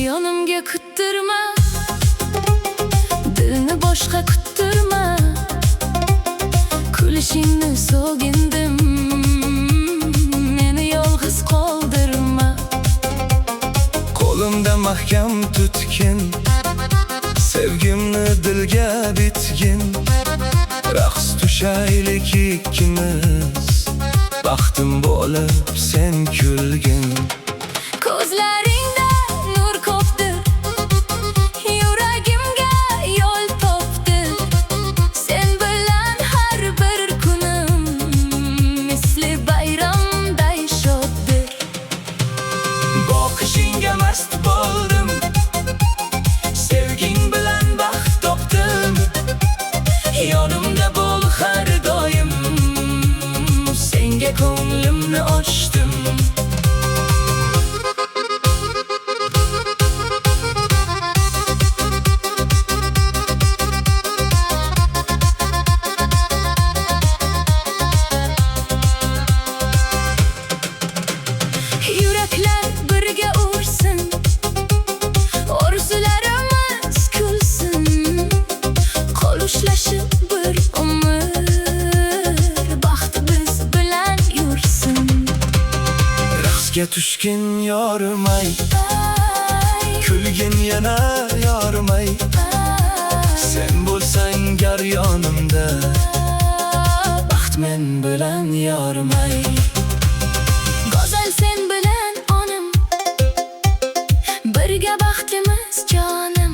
Yonimga kuttirma, dilni boshqa kuttirma. Kulishingni so'gindim, meni yolg'iz qoldirma. Qo'limda mahkam tutgin, sevgimni dilga bitgin. Raqs tushaylik ikkimiz, baxtim bo'lib sen kulgin. Ko'zlaringda nur ko'pdir, yuragimga yo'l topdi. Sen bilan har bir kunim misli bayramday shoddir. Boqishingga mast bo'ldim, sevging bilan baxt topdim. Yonimda bo'l har doim, senga ko'nglimni ochdim. Yuraklar birga ursin, orzularimiz kulsin. Qo'l ushlashib bir umr, baxt biz bilan yursin. Raqsga tushgin yorimay, Ay, kulgin yana yorimay. Sen bo'lsang gar yonimda, baxt men bilan yorimay. go'zal sen bilan onim, birga baxtimiz jonim.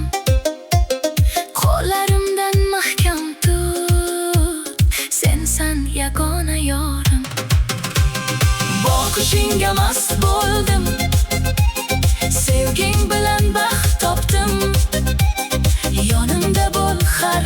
Qo'llarimdan mahkam tut, sensan yagona yorim. Boqishingga mast bo'ldim, Sevging bilan baxt topdim. Yonimda bo'l har